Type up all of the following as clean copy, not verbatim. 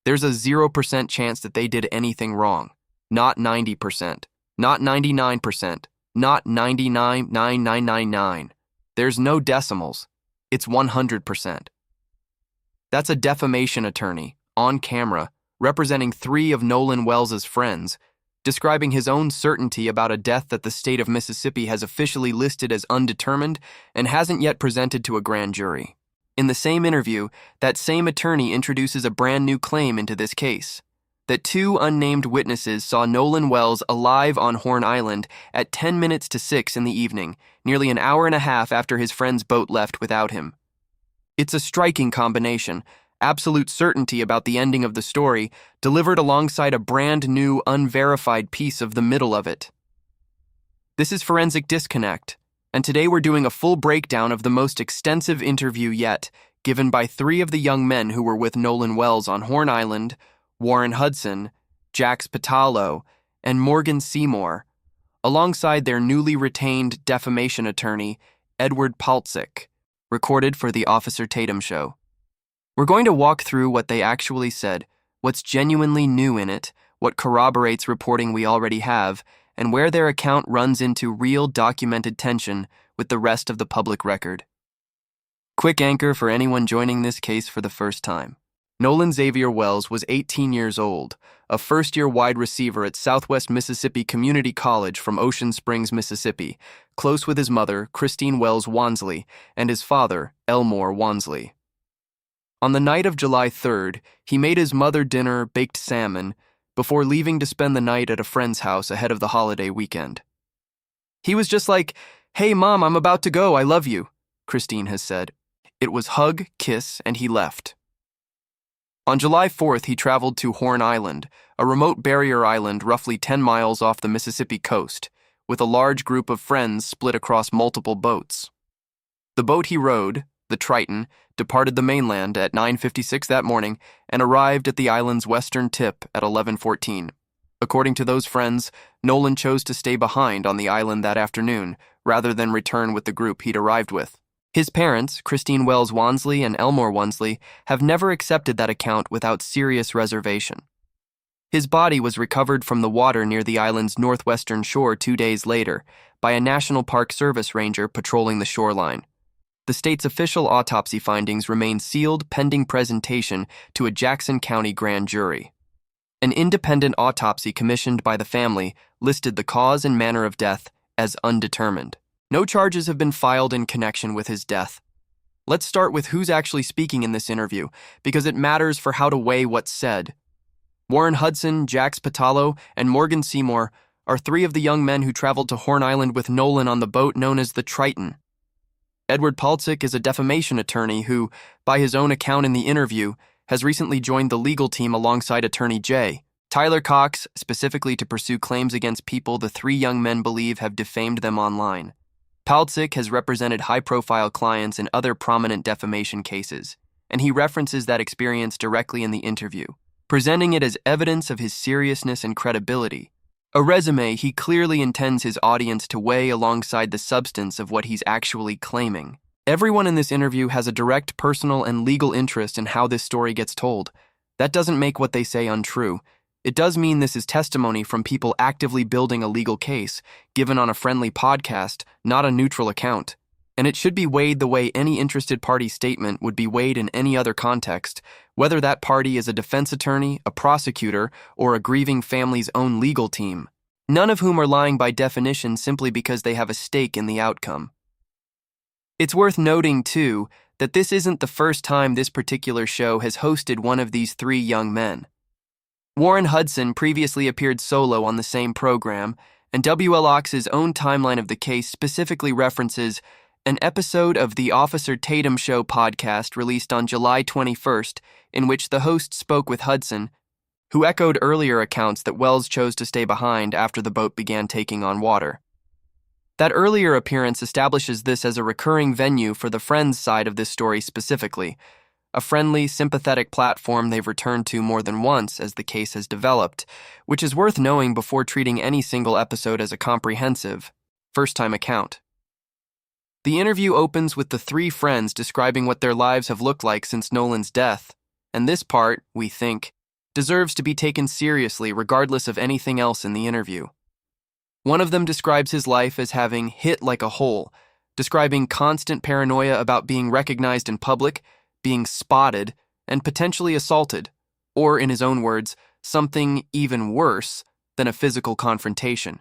There's a 0% chance that they did anything wrong. Not 90%, not 99%, not 99.9999. There's no decimals. It's 100%. That's a defamation attorney, on camera, representing 3 of Nolan Wells' friends, describing his own certainty about a death that the state of Mississippi has officially listed as undetermined and hasn't yet presented to a grand jury. In the same interview, that same attorney introduces a brand new claim into this case, that 2 unnamed witnesses saw Nolan Wells alive on Horn Island at 10 minutes to 6 in the evening, nearly an hour and a half after his friend's boat left without him. It's a striking combination, absolute certainty about the ending of the story, delivered alongside a brand new, unverified piece of the middle of it. This is Forensic Disconnect, and today we're doing a full breakdown of the most extensive interview yet, given by 3 of the young men who were with Nolan Wells on Horn Island, Warren Hudson, Jax Pitalo, and Morgan Seymour, alongside their newly retained defamation attorney, Edward Paltzik, recorded for the Officer Tatum Show. We're going to walk through what they actually said, what's genuinely new in it, what corroborates reporting we already have, and where their account runs into real documented tension with the rest of the public record. Quick anchor for anyone joining this case for the first time. Nolan Xavier Wells was 18 years old, a first-year wide receiver at Southwest Mississippi Community College from Ocean Springs, Mississippi, close with his mother, Christine Wells Wansley, and his father, Elmore Wansley. On the night of July 3rd, he made his mother dinner, baked salmon, before leaving to spend the night at a friend's house ahead of the holiday weekend. He was just like, "Hey, Mom, I'm about to go, I love you," Christine has said. It was hug, kiss, and he left. On July 4th, he traveled to Horn Island, a remote barrier island roughly 10 miles off the Mississippi coast, with a large group of friends split across multiple boats. The boat he rowed, the Triton, departed the mainland at 9:56 that morning and arrived at the island's western tip at 11:14. According to those friends, Nolan chose to stay behind on the island that afternoon rather than return with the group he'd arrived with. His parents, Christine Wells Wansley and Elmore Wansley, have never accepted that account without serious reservation. His body was recovered from the water near the island's northwestern shore 2 days later by a National Park Service ranger patrolling the shoreline. The state's official autopsy findings remain sealed pending presentation to a Jackson County grand jury. An independent autopsy commissioned by the family listed the cause and manner of death as undetermined. No charges have been filed in connection with his death. Let's start with who's actually speaking in this interview, because it matters for how to weigh what's said. Warren Hudson, Jax Pitalo, and Morgan Seymour are 3 of the young men who traveled to Horn Island with Nolan on the boat known as the Triton. Edward Paltzik is a defamation attorney who, by his own account in the interview, has recently joined the legal team alongside attorney Tyler Cox, specifically to pursue claims against people the 3 young men believe have defamed them online. Paltzik has represented high-profile clients in other prominent defamation cases, and he references that experience directly in the interview, presenting it as evidence of his seriousness and credibility. A resume he clearly intends his audience to weigh alongside the substance of what he's actually claiming. Everyone in this interview has a direct personal and legal interest in how this story gets told. That doesn't make what they say untrue. It does mean this is testimony from people actively building a legal case, given on a friendly podcast, not a neutral account. And it should be weighed the way any interested party statement would be weighed in any other context, whether that party is a defense attorney, a prosecutor, or a grieving family's own legal team, none of whom are lying by definition simply because they have a stake in the outcome. It's worth noting, too, that this isn't the first time this particular show has hosted one of these 3 young men. Warren Hudson previously appeared solo on the same program, and WLOX's own timeline of the case specifically references an episode of the Officer Tatum Show podcast released on July 21st, in which the host spoke with Hudson, who echoed earlier accounts that Wells chose to stay behind after the boat began taking on water. That earlier appearance establishes this as a recurring venue for the Friends side of this story specifically, a friendly, sympathetic platform they've returned to more than once as the case has developed, which is worth knowing before treating any single episode as a comprehensive, first-time account. The interview opens with the 3 friends describing what their lives have looked like since Nolan's death, and this part, we think, deserves to be taken seriously regardless of anything else in the interview. One of them describes his life as having hit like a hole, describing constant paranoia about being recognized in public, being spotted, and potentially assaulted, or in his own words, something even worse than a physical confrontation.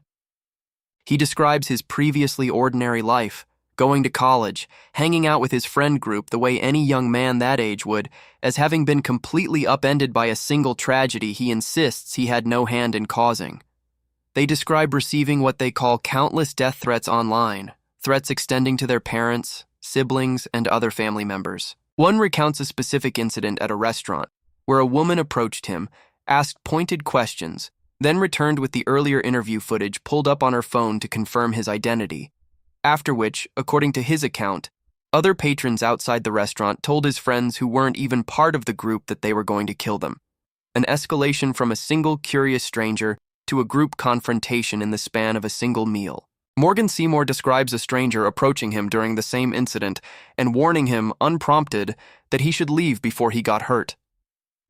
He describes his previously ordinary life, going to college, hanging out with his friend group the way any young man that age would, as having been completely upended by a single tragedy he insists he had no hand in causing. They describe receiving what they call countless death threats online, threats extending to their parents, siblings, and other family members. One recounts a specific incident at a restaurant where a woman approached him, asked pointed questions, then returned with the earlier interview footage pulled up on her phone to confirm his identity. After which, according to his account, other patrons outside the restaurant told his friends who weren't even part of the group that they were going to kill them. An escalation from a single curious stranger to a group confrontation in the span of a single meal. Morgan Seymour describes a stranger approaching him during the same incident and warning him, unprompted, that he should leave before he got hurt.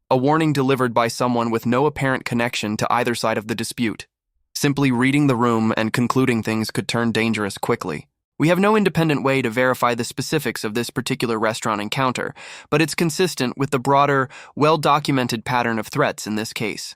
A warning delivered by someone with no apparent connection to either side of the dispute. Simply reading the room and concluding things could turn dangerous quickly. We have no independent way to verify the specifics of this particular restaurant encounter, but it's consistent with the broader, well-documented pattern of threats in this case.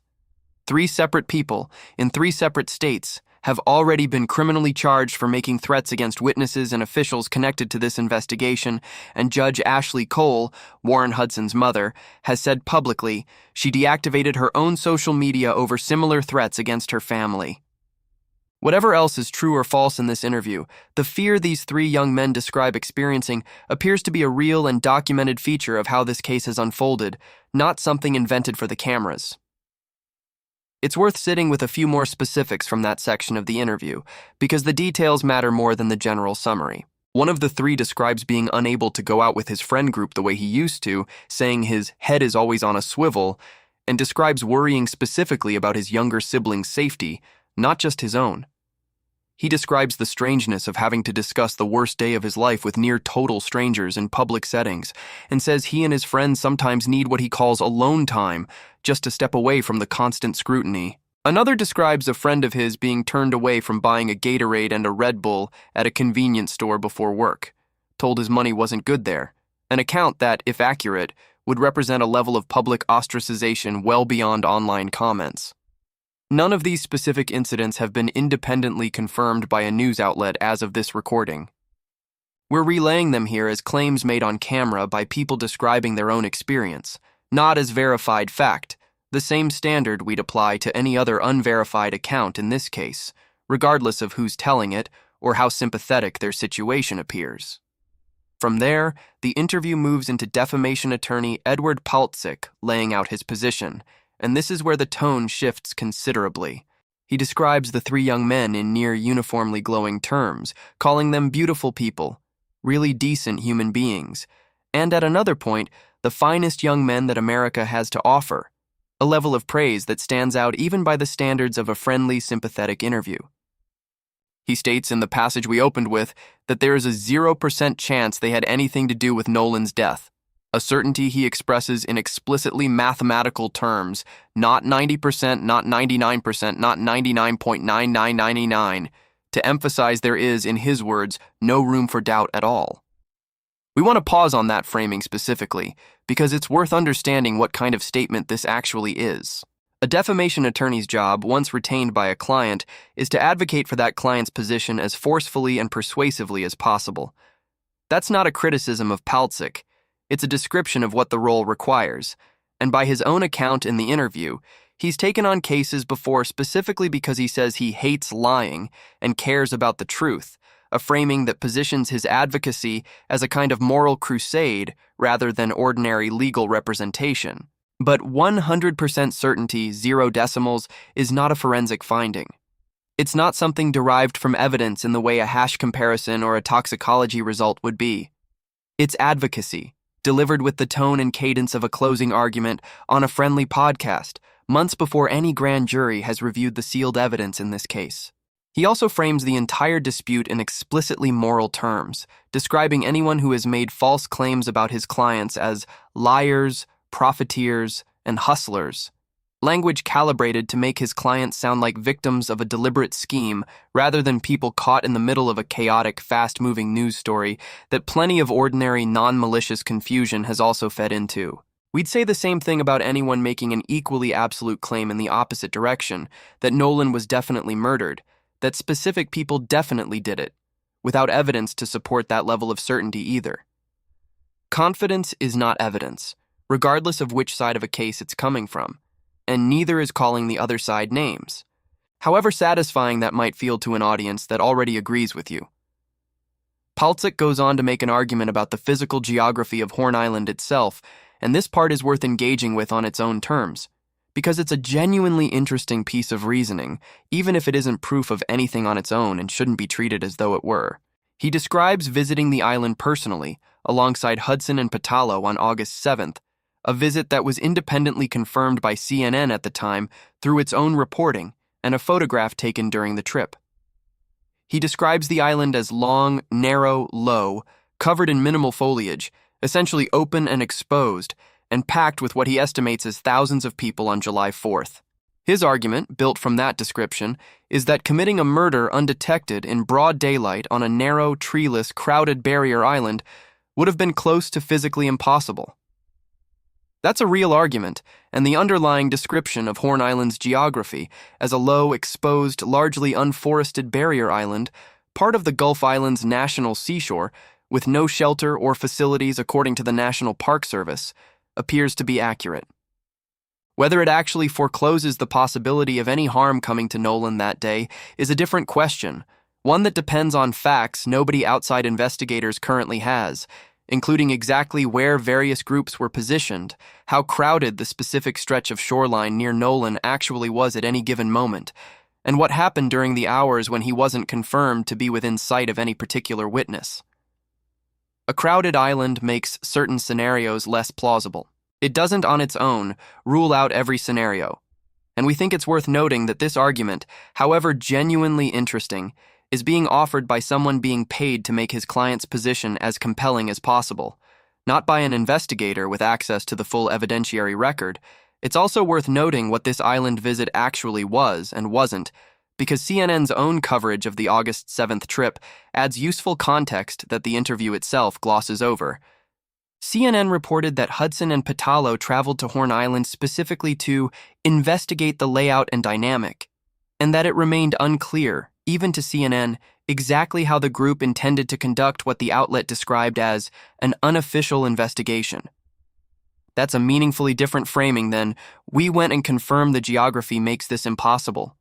3 separate people, in 3 separate states, have already been criminally charged for making threats against witnesses and officials connected to this investigation, and Judge Ashley Cole, Warren Hudson's mother, has said publicly she deactivated her own social media over similar threats against her family. Whatever else is true or false in this interview, the fear these 3 young men describe experiencing appears to be a real and documented feature of how this case has unfolded, not something invented for the cameras. It's worth sitting with a few more specifics from that section of the interview, because the details matter more than the general summary. One of the 3 describes being unable to go out with his friend group the way he used to, saying his head is always on a swivel, and describes worrying specifically about his younger sibling's safety, not just his own. He describes the strangeness of having to discuss the worst day of his life with near total strangers in public settings, and says he and his friends sometimes need what he calls alone time, just to step away from the constant scrutiny. Another describes a friend of his being turned away from buying a Gatorade and a Red Bull at a convenience store before work, told his money wasn't good there, an account that, if accurate, would represent a level of public ostracization well beyond online comments. None of these specific incidents have been independently confirmed by a news outlet as of this recording. We're relaying them here as claims made on camera by people describing their own experience, not as verified fact, the same standard we'd apply to any other unverified account in this case, regardless of who's telling it or how sympathetic their situation appears. From there, the interview moves into defamation attorney Edward Paltzik laying out his position, and this is where the tone shifts considerably. He describes the 3 young men in near uniformly glowing terms, calling them beautiful people, really decent human beings, and at another point, the finest young men that America has to offer, a level of praise that stands out even by the standards of a friendly, sympathetic interview. He states in the passage we opened with that there is a 0% chance they had anything to do with Nolan's death, a certainty he expresses in explicitly mathematical terms, not 90%, not 99%, not 99.9999, to emphasize there is, in his words, no room for doubt at all. We want to pause on that framing specifically, because it's worth understanding what kind of statement this actually is. A defamation attorney's job, once retained by a client, is to advocate for that client's position as forcefully and persuasively as possible. That's not a criticism of Paltzik. It's a description of what the role requires, and by his own account in the interview, he's taken on cases before specifically because he says he hates lying and cares about the truth, a framing that positions his advocacy as a kind of moral crusade rather than ordinary legal representation. But 100% certainty, 0 decimals, is not a forensic finding. It's not something derived from evidence in the way a hash comparison or a toxicology result would be. It's advocacy, delivered with the tone and cadence of a closing argument on a friendly podcast, months before any grand jury has reviewed the sealed evidence in this case. He also frames the entire dispute in explicitly moral terms, describing anyone who has made false claims about his clients as liars, profiteers, and hustlers, language calibrated to make his clients sound like victims of a deliberate scheme rather than people caught in the middle of a chaotic, fast-moving news story that plenty of ordinary, non-malicious confusion has also fed into. We'd say the same thing about anyone making an equally absolute claim in the opposite direction, that Nolan was definitely murdered, that specific people definitely did it, without evidence to support that level of certainty either. Confidence is not evidence, regardless of which side of a case it's coming from, and neither is calling the other side names, however satisfying that might feel to an audience that already agrees with you. Paltzik goes on to make an argument about the physical geography of Horn Island itself, and this part is worth engaging with on its own terms, because it's a genuinely interesting piece of reasoning, even if it isn't proof of anything on its own and shouldn't be treated as though it were. He describes visiting the island personally, alongside Hudson and Pitalo on August 7th, a visit that was independently confirmed by CNN at the time through its own reporting and a photograph taken during the trip. He describes the island as long, narrow, low, covered in minimal foliage, essentially open and exposed, and packed with what he estimates as thousands of people on July 4th. His argument, built from that description, is that committing a murder undetected in broad daylight on a narrow, treeless, crowded barrier island would have been close to physically impossible. That's a real argument, and the underlying description of Horn Island's geography as a low, exposed, largely unforested barrier island, part of the Gulf Island's national seashore, with no shelter or facilities according to the National Park Service, appears to be accurate. Whether it actually forecloses the possibility of any harm coming to Nolan that day is a different question, one that depends on facts nobody outside investigators currently has, including exactly where various groups were positioned, how crowded the specific stretch of shoreline near Nolan actually was at any given moment, and what happened during the hours when he wasn't confirmed to be within sight of any particular witness. A crowded island makes certain scenarios less plausible. It doesn't on its own rule out every scenario, and we think it's worth noting that this argument, however genuinely interesting, is being offered by someone being paid to make his client's position as compelling as possible, not by an investigator with access to the full evidentiary record. It's also worth noting what this island visit actually was and wasn't, because CNN's own coverage of the August 7th trip adds useful context that the interview itself glosses over. CNN reported that Hudson and Pitalo traveled to Horn Island specifically to investigate the layout and dynamic, and that it remained unclear, even to CNN, exactly how the group intended to conduct what the outlet described as an unofficial investigation. That's a meaningfully different framing than, "We went and confirmed the geography makes this impossible."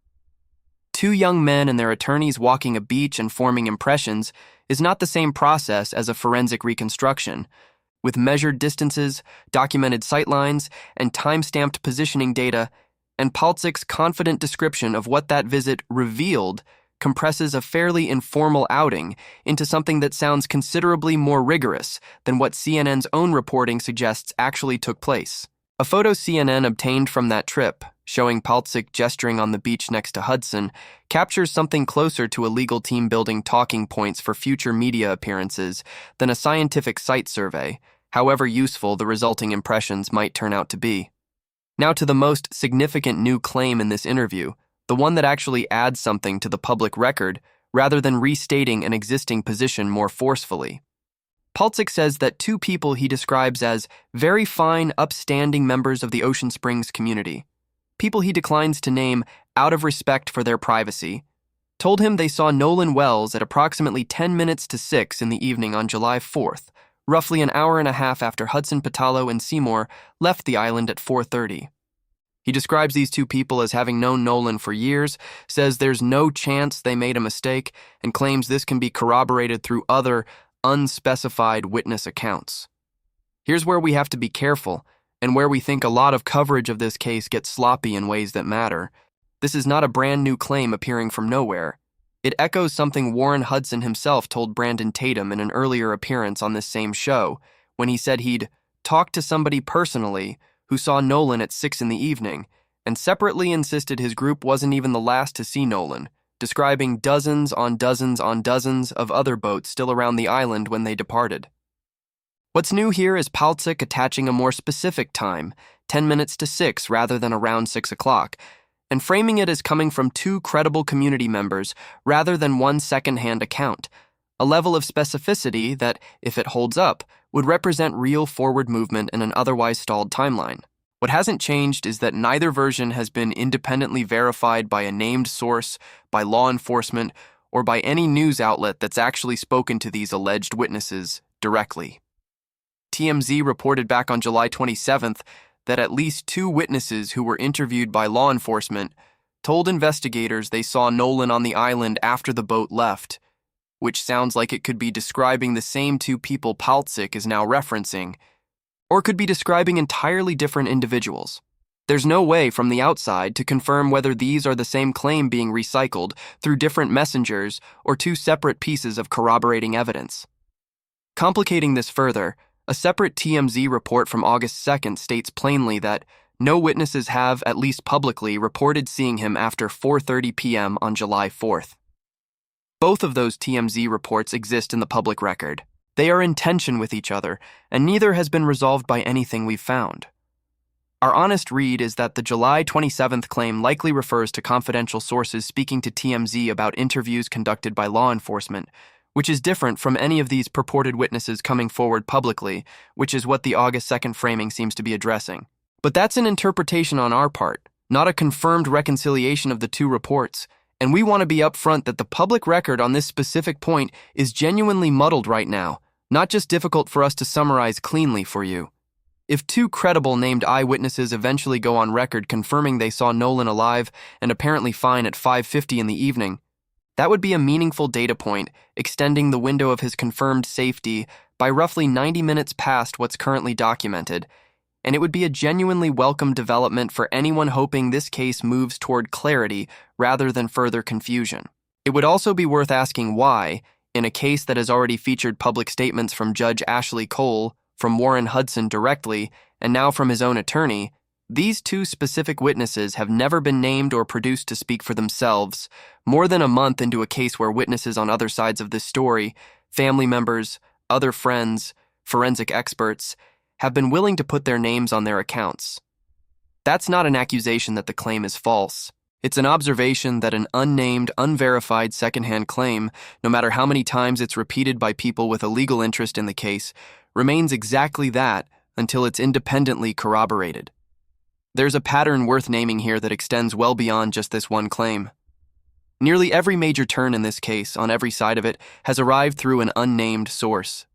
Two young men and their attorneys walking a beach and forming impressions is not the same process as a forensic reconstruction, with measured distances, documented sightlines, and time-stamped positioning data, and Paltzik's confident description of what that visit revealed compresses a fairly informal outing into something that sounds considerably more rigorous than what CNN's own reporting suggests actually took place. A photo CNN obtained from that trip, showing Paltzik gesturing on the beach next to Hudson, captures something closer to a legal team building talking points for future media appearances than a scientific site survey, however useful the resulting impressions might turn out to be. Now to the most significant new claim in this interview, the one that actually adds something to the public record rather than restating an existing position more forcefully. Paltzik says that two people he describes as very fine, upstanding members of the Ocean Springs community, people he declines to name out of respect for their privacy, told him they saw Nolan Wells at approximately 10 minutes to 6 in the evening on July 4th, roughly an hour and a half after Hudson, Pitalo, and Seymour left the island at 4:30. He describes these two people as having known Nolan for years, says there's no chance they made a mistake, and claims this can be corroborated through other, unspecified witness accounts. Here's where we have to be careful, and where we think a lot of coverage of this case gets sloppy in ways that matter. This is not a brand new claim appearing from nowhere. It echoes something Warren Hudson himself told Brandon Tatum in an earlier appearance on this same show, when he said he'd talked to somebody personally who saw Nolan at 6 in the evening, and separately insisted his group wasn't even the last to see Nolan, describing dozens on dozens on dozens of other boats still around the island when they departed. What's new here is Paltzik attaching a more specific time, 10 minutes to 6 rather than around 6 o'clock, and framing it as coming from two credible community members rather than one second-hand account, a level of specificity that, if it holds up, would represent real forward movement in an otherwise stalled timeline. What hasn't changed is that neither version has been independently verified by a named source, by law enforcement, or by any news outlet that's actually spoken to these alleged witnesses directly. TMZ reported back on July 27th that at least two witnesses who were interviewed by law enforcement told investigators they saw Nolan on the island after the boat left, which sounds like it could be describing the same two people Paltzik is now referencing, or could be describing entirely different individuals. There's no way from the outside to confirm whether these are the same claim being recycled through different messengers or two separate pieces of corroborating evidence. Complicating this further, a separate TMZ report from August 2nd states plainly that no witnesses have, at least publicly, reported seeing him after 4:30 p.m. on July 4th. Both of those TMZ reports exist in the public record. They are in tension with each other, and neither has been resolved by anything we've found. Our honest read is that the July 27th claim likely refers to confidential sources speaking to TMZ about interviews conducted by law enforcement, which is different from any of these purported witnesses coming forward publicly, which is what the August 2nd framing seems to be addressing. But that's an interpretation on our part, not a confirmed reconciliation of the two reports, and we want to be upfront that the public record on this specific point is genuinely muddled right now, not just difficult for us to summarize cleanly for you. If two credible named eyewitnesses eventually go on record confirming they saw Nolan alive and apparently fine at 5:50 in the evening, that would be a meaningful data point, extending the window of his confirmed safety by roughly 90 minutes past what's currently documented, and it would be a genuinely welcome development for anyone hoping this case moves toward clarity rather than further confusion. It would also be worth asking why, in a case that has already featured public statements from Judge Ashley Cole, from Warren Hudson directly, and now from his own attorney, these two specific witnesses have never been named or produced to speak for themselves, more than a month into a case where witnesses on other sides of this story, family members, other friends, forensic experts, have been willing to put their names on their accounts. That's not an accusation that the claim is false. It's an observation that an unnamed, unverified secondhand claim, no matter how many times it's repeated by people with a legal interest in the case, remains exactly that until it's independently corroborated. There's a pattern worth naming here that extends well beyond just this one claim. Nearly every major turn in this case, on every side of it, has arrived through an unnamed source.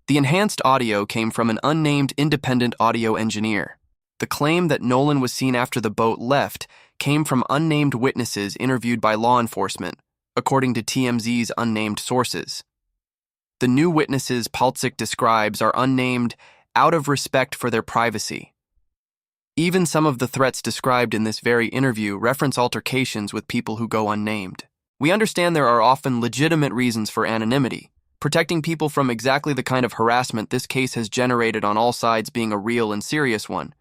The enhanced audio came from an unnamed independent audio engineer. The claim that Nolan was seen after the boat left came from unnamed witnesses interviewed by law enforcement, according to TMZ's unnamed sources. The new witnesses Paltzik describes are unnamed out of respect for their privacy. Even some of the threats described in this very interview reference altercations with people who go unnamed. We understand there are often legitimate reasons for anonymity, protecting people from exactly the kind of harassment this case has generated on all sides being a real and serious one.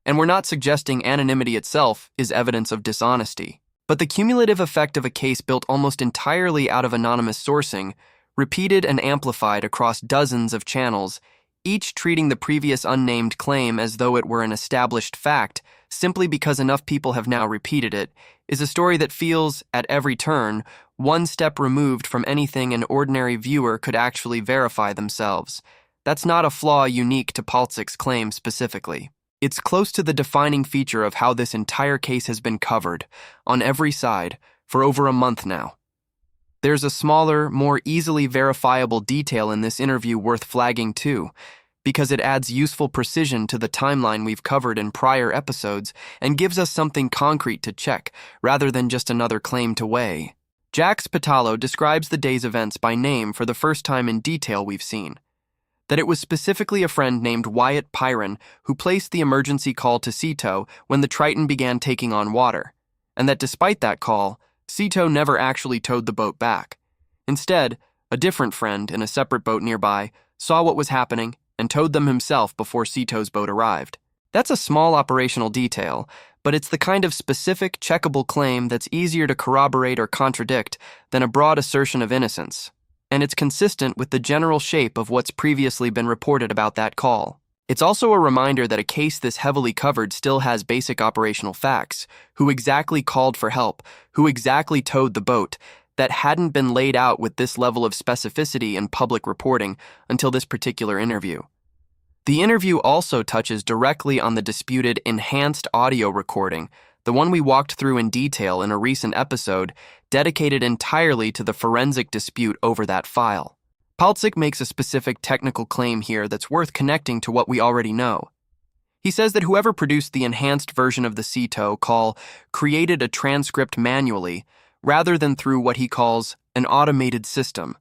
And we're not suggesting anonymity itself is evidence of dishonesty. But the cumulative effect of a case built almost entirely out of anonymous sourcing, repeated and amplified across dozens of channels, each treating the previous unnamed claim as though it were an established fact simply because enough people have now repeated it, is a story that feels, at every turn, one step removed from anything an ordinary viewer could actually verify themselves. That's not a flaw unique to Paltzik's claim specifically. It's close to the defining feature of how this entire case has been covered, on every side, for over a month now. There's a smaller, more easily verifiable detail in this interview worth flagging too, because it adds useful precision to the timeline we've covered in prior episodes and gives us something concrete to check, rather than just another claim to weigh. Jax Pitalo describes the day's events by name for the first time in detail we've seen. That it was specifically a friend named Wyatt Pyron who placed the emergency call to Cito when the Triton began taking on water, and that despite that call, Cito never actually towed the boat back. Instead, a different friend in a separate boat nearby saw what was happening and towed them himself before Cito's boat arrived. That's a small operational detail, but it's the kind of specific, checkable claim that's easier to corroborate or contradict than a broad assertion of innocence. and it's consistent with the general shape of what's previously been reported about that call. It's also a reminder that a case this heavily covered still has basic operational facts: who exactly called for help, who exactly towed the boat, that hadn't been laid out with this level of specificity in public reporting until this particular interview. The interview also touches directly on the disputed enhanced audio recording, the one we walked through in detail in a recent episode dedicated entirely to the forensic dispute over that file. Paltzik makes a specific technical claim here that's worth connecting to what we already know. He says that whoever produced the enhanced version of the CTO call created a transcript manually rather than through what he calls an automated system,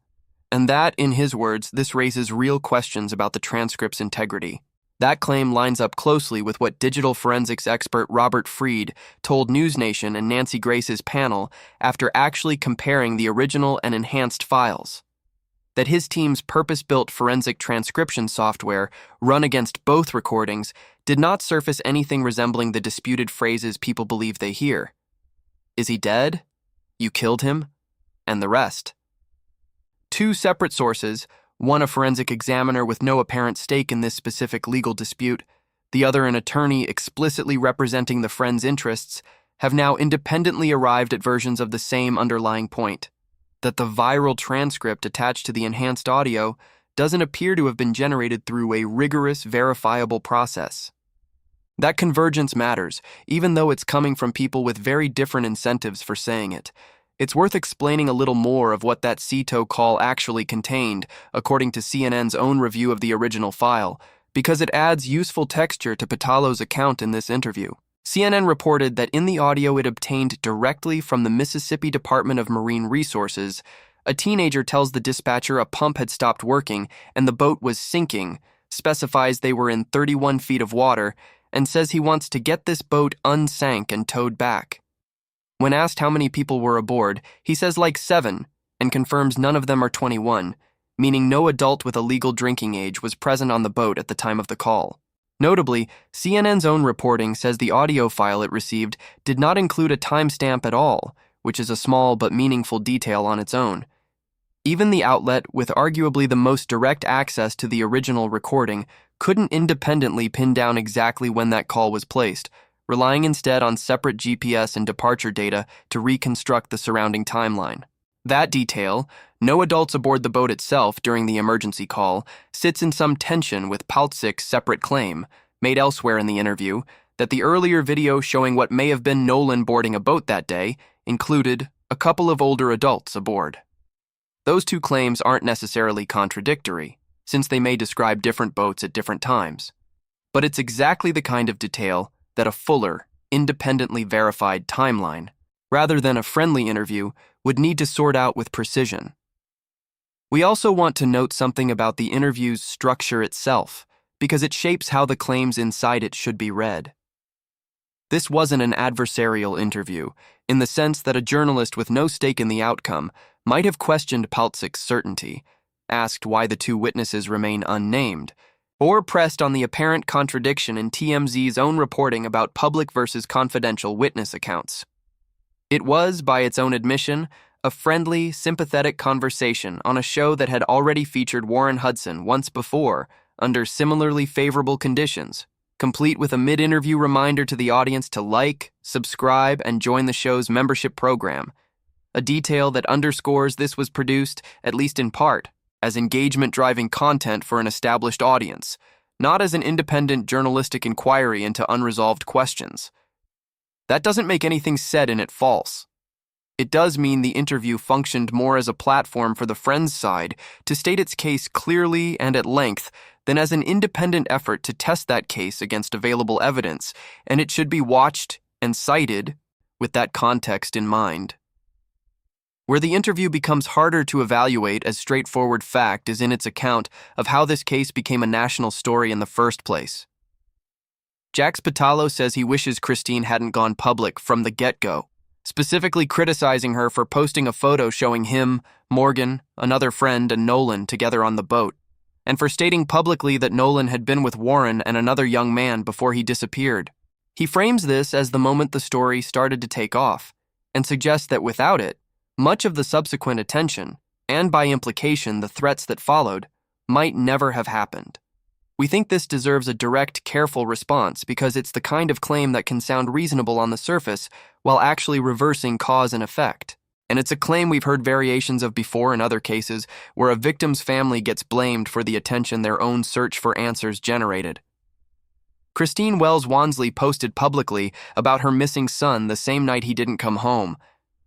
and that, in his words, this raises real questions about the transcript's integrity. That claim lines up closely with what digital forensics expert Robert Freed told NewsNation and Nancy Grace's panel after actually comparing the original and enhanced files: that his team's purpose-built forensic transcription software run against both recordings did not surface anything resembling the disputed phrases people believe they hear. Is he dead? You killed him? And the rest. Two separate sources, one a forensic examiner with no apparent stake in this specific legal dispute, the other an attorney explicitly representing the friend's interests, have now independently arrived at versions of the same underlying point: that the viral transcript attached to the enhanced audio doesn't appear to have been generated through a rigorous, verifiable process. That convergence matters, even though it's coming from people with very different incentives for saying it. It's worth explaining a little more of what that CTO call actually contained, according to CNN's own review of the original file, because it adds useful texture to Pitalo's account in this interview. CNN reported that in the audio it obtained directly from the Mississippi Department of Marine Resources, a teenager tells the dispatcher a pump had stopped working and the boat was sinking, specifies they were in 31 feet of water, and says he wants to get this boat unsank and towed back. When asked how many people were aboard, he says like 7, and confirms none of them are 21, meaning no adult with a legal drinking age was present on the boat at the time of the call. Notably, CNN's own reporting says the audio file it received did not include a timestamp at all, which is a small but meaningful detail on its own. Even the outlet, with arguably the most direct access to the original recording, couldn't independently pin down exactly when that call was placed, relying instead on separate GPS and departure data to reconstruct the surrounding timeline. That detail, no adults aboard the boat itself during the emergency call, sits in some tension with Paltzik's separate claim, made elsewhere in the interview, that the earlier video showing what may have been Nolan boarding a boat that day included a couple of older adults aboard. Those two claims aren't necessarily contradictory, since they may describe different boats at different times. But it's exactly the kind of detail that a fuller, independently verified timeline, rather than a friendly interview, would need to sort out with precision. We also want to note something about the interview's structure itself, because it shapes how the claims inside it should be read. This wasn't an adversarial interview, in the sense that a journalist with no stake in the outcome might have questioned Paltzik's certainty, asked why the two witnesses remain unnamed, or pressed on the apparent contradiction in TMZ's own reporting about public versus confidential witness accounts. It was, by its own admission, a friendly, sympathetic conversation on a show that had already featured Warren Hudson once before, under similarly favorable conditions, complete with a mid-interview reminder to the audience to like, subscribe, and join the show's membership program, a detail that underscores this was produced, at least in part, as engagement-driving content for an established audience, not as an independent journalistic inquiry into unresolved questions. That doesn't make anything said in it false. It does mean the interview functioned more as a platform for the friend's side to state its case clearly and at length than as an independent effort to test that case against available evidence, and it should be watched and cited with that context in mind. Where the interview becomes harder to evaluate as straightforward fact is in its account of how this case became a national story in the first place. Jax Pitalo says he wishes Christine hadn't gone public from the get-go, specifically criticizing her for posting a photo showing him, Morgan, another friend, and Nolan together on the boat, and for stating publicly that Nolan had been with Warren and another young man before he disappeared. He frames this as the moment the story started to take off, and suggests that without it, much of the subsequent attention, and by implication the threats that followed, might never have happened. We think this deserves a direct, careful response because it's the kind of claim that can sound reasonable on the surface while actually reversing cause and effect. And it's a claim we've heard variations of before in other cases where a victim's family gets blamed for the attention their own search for answers generated. Christine Wells Wansley posted publicly about her missing son the same night he didn't come home,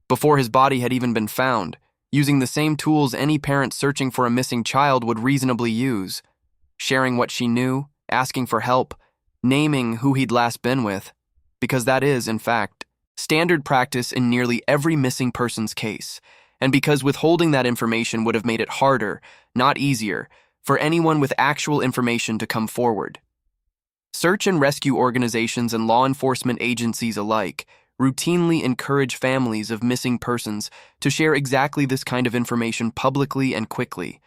before his body had even been found, using the same tools any parent searching for a missing child would reasonably use, sharing what she knew, asking for help, naming who he'd last been with, because that is, in fact, standard practice in nearly every missing person's case, and because withholding that information would have made it harder, not easier, for anyone with actual information to come forward. Search and rescue organizations and law enforcement agencies alike routinely encourage families of missing persons to share exactly this kind of information publicly and quickly,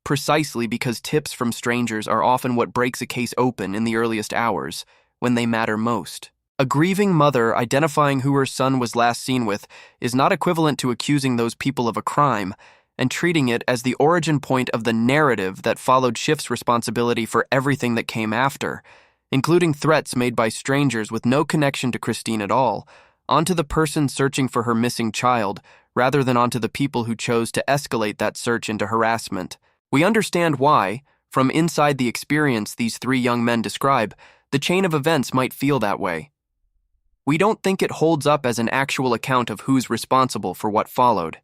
precisely because tips from strangers are often what breaks a case open in the earliest hours, when they matter most. A grieving mother identifying who her son was last seen with is not equivalent to accusing those people of a crime and treating it as the origin point of the narrative that followed Schiff's responsibility for everything that came after, including threats made by strangers with no connection to Christine at all, onto the person searching for her missing child, rather than onto the people who chose to escalate that search into harassment. We understand why, from inside the experience these three young men describe, the chain of events might feel that way. We don't think it holds up as an actual account of who's responsible for what followed.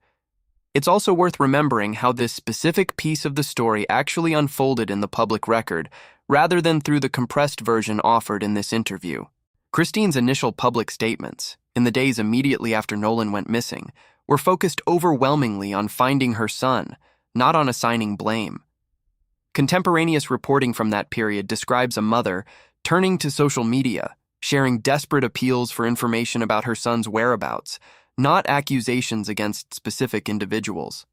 It's also worth remembering how this specific piece of the story actually unfolded in the public record, rather than through the compressed version offered in this interview. Christine's initial public statements, in the days immediately after Nolan went missing, were focused overwhelmingly on finding her son, not on assigning blame. Contemporaneous reporting from that period describes a mother turning to social media, sharing desperate appeals for information about her son's whereabouts, not accusations against specific individuals.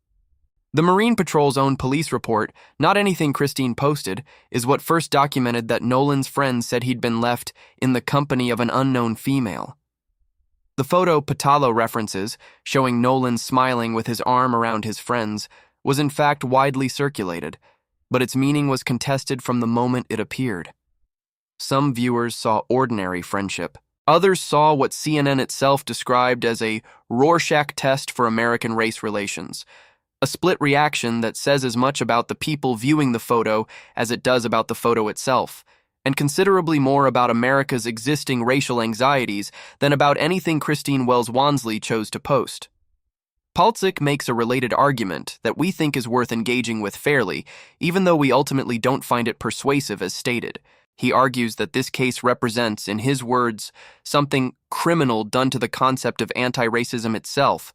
The Marine Patrol's own police report, not anything Christine posted, is what first documented that Nolan's friends said he'd been left in the company of an unknown female. The photo Pitalo references, showing Nolan smiling with his arm around his friends, was in fact widely circulated, but its meaning was contested from the moment it appeared. Some viewers saw ordinary friendship. Others saw what CNN itself described as a Rorschach test for American race relations, a split reaction that says as much about the people viewing the photo as it does about the photo itself, and considerably more about America's existing racial anxieties than about anything Christine Wells Wansley chose to post. Paltzik makes a related argument that we think is worth engaging with fairly, even though we ultimately don't find it persuasive as stated. He argues that this case represents, in his words, something criminal done to the concept of anti-racism itself,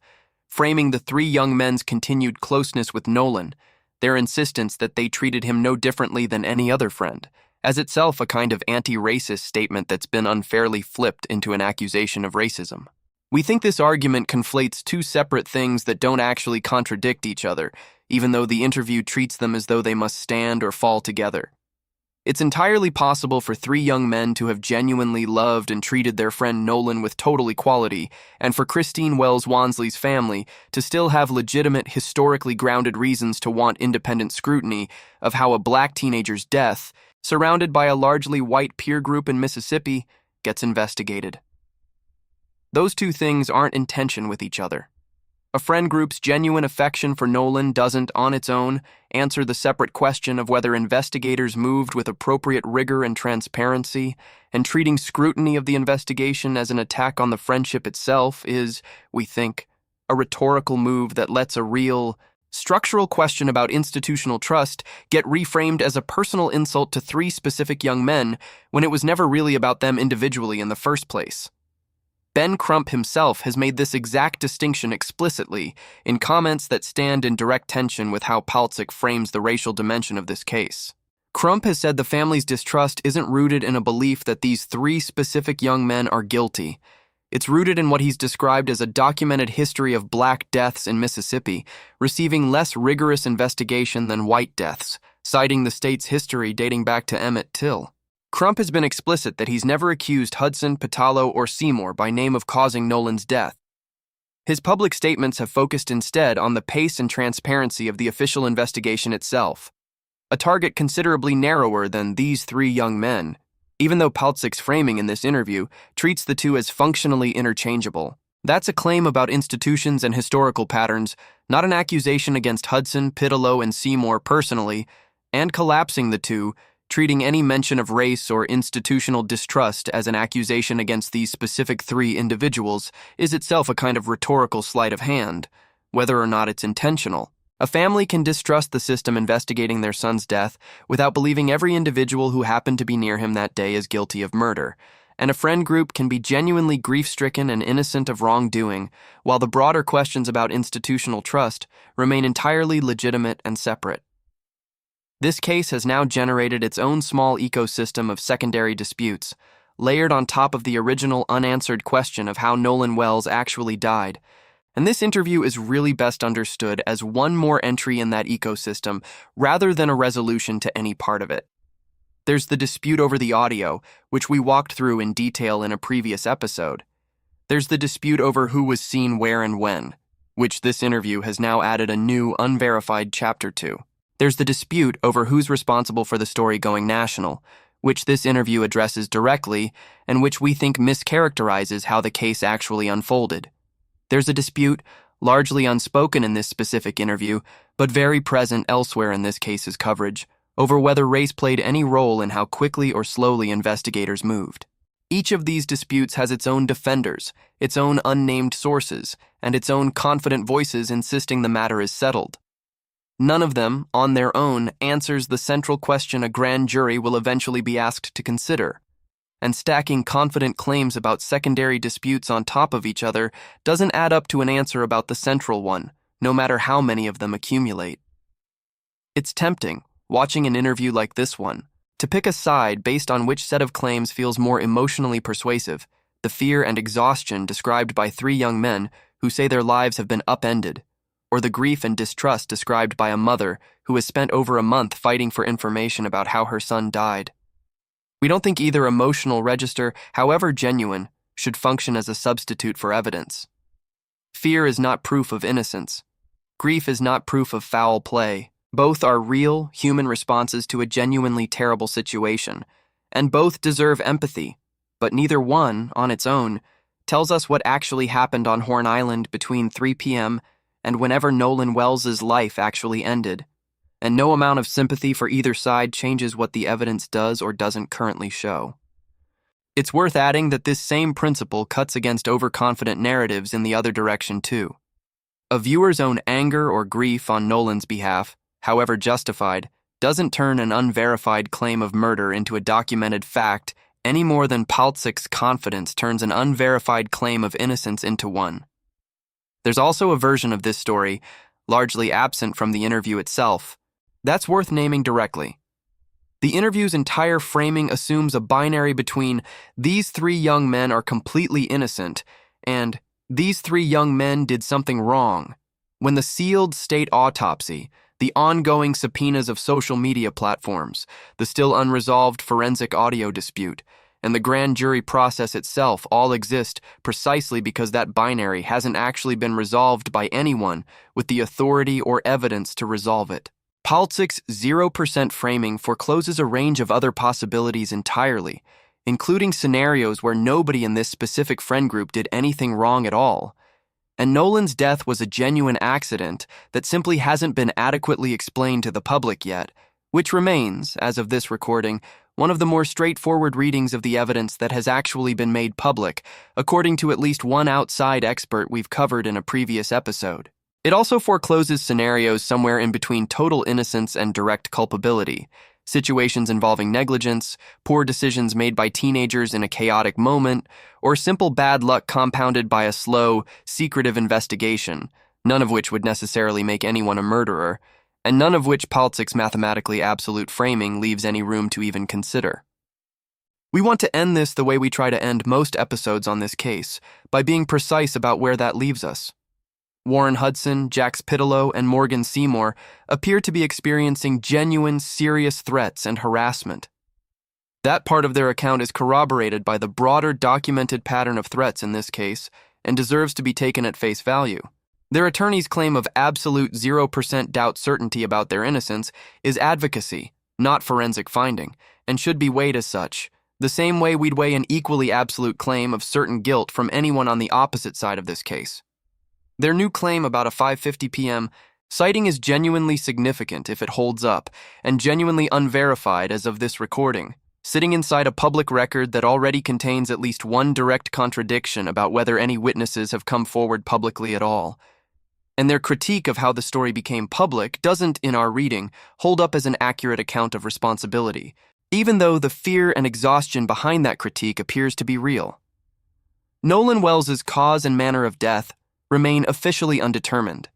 framing the three young men's continued closeness with Nolan, their insistence that they treated him no differently than any other friend, as itself a kind of anti-racist statement that's been unfairly flipped into an accusation of racism. We think this argument conflates two separate things that don't actually contradict each other, even though the interview treats them as though they must stand or fall together. It's entirely possible for three young men to have genuinely loved and treated their friend Nolan with total equality, and for Christine Wells Wansley's family to still have legitimate, historically grounded reasons to want independent scrutiny of how a black teenager's death, surrounded by a largely white peer group in Mississippi, gets investigated. Those two things aren't in tension with each other. A friend group's genuine affection for Nolan doesn't, on its own, answer the separate question of whether investigators moved with appropriate rigor and transparency, and treating scrutiny of the investigation as an attack on the friendship itself is, we think, a rhetorical move that lets a real, structural question about institutional trust get reframed as a personal insult to three specific young men when it was never really about them individually in the first place. Ben Crump himself has made this exact distinction explicitly in comments that stand in direct tension with how Paltzik frames the racial dimension of this case. Crump has said the family's distrust isn't rooted in a belief that these three specific young men are guilty. It's rooted in what he's described as a documented history of black deaths in Mississippi, receiving less rigorous investigation than white deaths, citing the state's history dating back to Emmett Till. Crump has been explicit that he's never accused Hudson, Pitalo, or Seymour by name of causing Nolan's death. His public statements have focused instead on the pace and transparency of the official investigation itself, a target considerably narrower than these three young men, even though Paltzik's framing in this interview treats the two as functionally interchangeable. That's a claim about institutions and historical patterns, not an accusation against Hudson, Pitalo, and Seymour personally, and collapsing the two, treating any mention of race or institutional distrust as an accusation against these specific three individuals is itself a kind of rhetorical sleight of hand, whether or not it's intentional. A family can distrust the system investigating their son's death without believing every individual who happened to be near him that day is guilty of murder, and a friend group can be genuinely grief-stricken and innocent of wrongdoing, while the broader questions about institutional trust remain entirely legitimate and separate. This case has now generated its own small ecosystem of secondary disputes, layered on top of the original unanswered question of how Nolan Wells actually died. And this interview is really best understood as one more entry in that ecosystem, rather than a resolution to any part of it. There's the dispute over the audio, which we walked through in detail in a previous episode. There's the dispute over who was seen where and when, which this interview has now added a new, unverified chapter to. There's the dispute over who's responsible for the story going national, which this interview addresses directly and which we think mischaracterizes how the case actually unfolded. There's a dispute, largely unspoken in this specific interview, but very present elsewhere in this case's coverage, over whether race played any role in how quickly or slowly investigators moved. Each of these disputes has its own defenders, its own unnamed sources, and its own confident voices insisting the matter is settled. None of them, on their own, answers the central question a grand jury will eventually be asked to consider. And stacking confident claims about secondary disputes on top of each other doesn't add up to an answer about the central one, no matter how many of them accumulate. It's tempting, watching an interview like this one, to pick a side based on which set of claims feels more emotionally persuasive, the fear and exhaustion described by three young men who say their lives have been upended, or the grief and distrust described by a mother who has spent over a month fighting for information about how her son died. We don't think either emotional register, however genuine, should function as a substitute for evidence. Fear is not proof of innocence. Grief is not proof of foul play. Both are real, human responses to a genuinely terrible situation, and both deserve empathy, but neither one, on its own, tells us what actually happened on Horn Island between 3 p.m. and whenever Nolan Wells's life actually ended, and no amount of sympathy for either side changes what the evidence does or doesn't currently show. It's worth adding that this same principle cuts against overconfident narratives in the other direction too. A viewer's own anger or grief on Nolan's behalf, however justified, doesn't turn an unverified claim of murder into a documented fact any more than Paltzik's confidence turns an unverified claim of innocence into one. There's also a version of this story, largely absent from the interview itself, that's worth naming directly. The interview's entire framing assumes a binary between these three young men are completely innocent and these three young men did something wrong, when the sealed state autopsy, the ongoing subpoenas of social media platforms, the still unresolved forensic audio dispute, and the grand jury process itself all exist precisely because that binary hasn't actually been resolved by anyone with the authority or evidence to resolve it. Paltzik's 0% framing forecloses a range of other possibilities entirely, including scenarios where nobody in this specific friend group did anything wrong at all. And Nolan's death was a genuine accident that simply hasn't been adequately explained to the public yet, which remains, as of this recording, one of the more straightforward readings of the evidence that has actually been made public, according to at least one outside expert we've covered in a previous episode. It also forecloses scenarios somewhere in between total innocence and direct culpability, situations involving negligence, poor decisions made by teenagers in a chaotic moment, or simple bad luck compounded by a slow, secretive investigation, none of which would necessarily make anyone a murderer, and none of which Paltzik's mathematically absolute framing leaves any room to even consider. We want to end this the way we try to end most episodes on this case, by being precise about where that leaves us. Warren Hudson, Jax Pitalo, and Morgan Seymour appear to be experiencing genuine, serious threats and harassment. That part of their account is corroborated by the broader documented pattern of threats in this case, and deserves to be taken at face value. Their attorney's claim of absolute 0% doubt certainty about their innocence is advocacy, not forensic finding, and should be weighed as such, the same way we'd weigh an equally absolute claim of certain guilt from anyone on the opposite side of this case. Their new claim about a 5:50 p.m. sighting is genuinely significant if it holds up, and genuinely unverified as of this recording, sitting inside a public record that already contains at least one direct contradiction about whether any witnesses have come forward publicly at all. And their critique of how the story became public doesn't, in our reading, hold up as an accurate account of responsibility, even though the fear and exhaustion behind that critique appears to be real. Nolan Wells's cause and manner of death remain officially undetermined.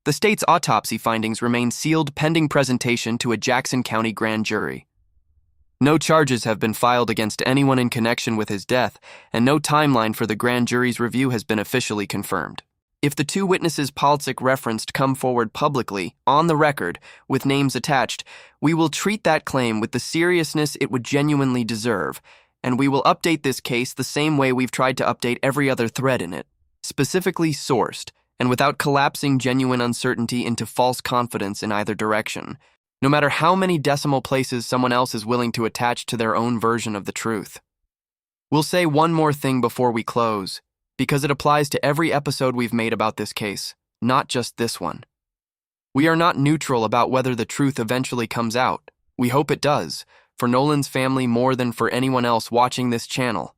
The state's autopsy findings remain sealed pending presentation to a Jackson County grand jury. No charges have been filed against anyone in connection with his death, and no timeline for the grand jury's review has been officially confirmed. If the two witnesses Paltzik referenced come forward publicly, on the record, with names attached, we will treat that claim with the seriousness it would genuinely deserve, and we will update this case the same way we've tried to update every other thread in it, specifically sourced, and without collapsing genuine uncertainty into false confidence in either direction, no matter how many decimal places someone else is willing to attach to their own version of the truth. We'll say one more thing before we close, because it applies to every episode we've made about this case, not just this one. We are not neutral about whether the truth eventually comes out. We hope it does, for Nolan's family more than for anyone else watching this channel.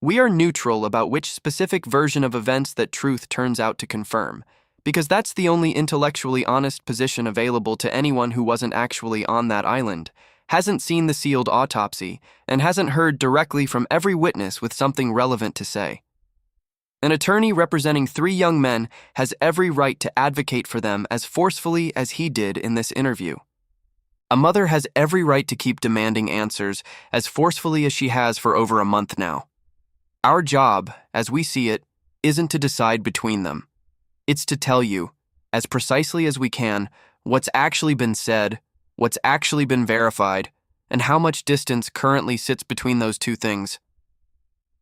We are neutral about which specific version of events that truth turns out to confirm, because that's the only intellectually honest position available to anyone who wasn't actually on that island, hasn't seen the sealed autopsy, and hasn't heard directly from every witness with something relevant to say. An attorney representing 3 young men has every right to advocate for them as forcefully as he did in this interview. A mother has every right to keep demanding answers as forcefully as she has for over a month now. Our job, as we see it, isn't to decide between them. It's to tell you, as precisely as we can, what's actually been said, what's actually been verified, and how much distance currently sits between those two things.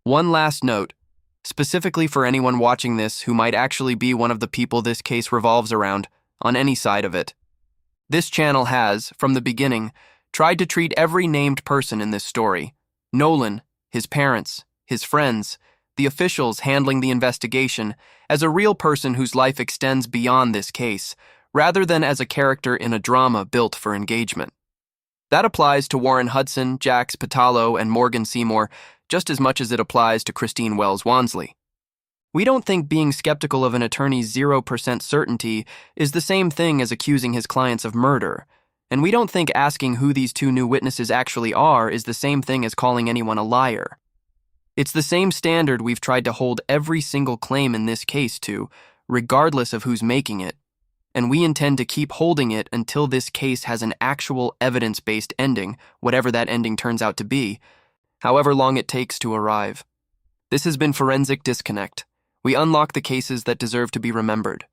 One last note, specifically for anyone watching this who might actually be one of the people this case revolves around, on any side of it. This channel has, from the beginning, tried to treat every named person in this story, Nolan, his parents, his friends, the officials handling the investigation, as a real person whose life extends beyond this case, rather than as a character in a drama built for engagement. That applies to Warren Hudson, Jax Pitalo, and Morgan Seymour, just as much as it applies to Christine Wells Wansley. We don't think being skeptical of an attorney's 0% certainty is the same thing as accusing his clients of murder, and we don't think asking who these 2 new witnesses actually are is the same thing as calling anyone a liar. It's the same standard we've tried to hold every single claim in this case to, regardless of who's making it, and we intend to keep holding it until this case has an actual evidence-based ending, whatever that ending turns out to be, however long it takes to arrive. This has been Forensic Disconnect. We unlock the cases that deserve to be remembered.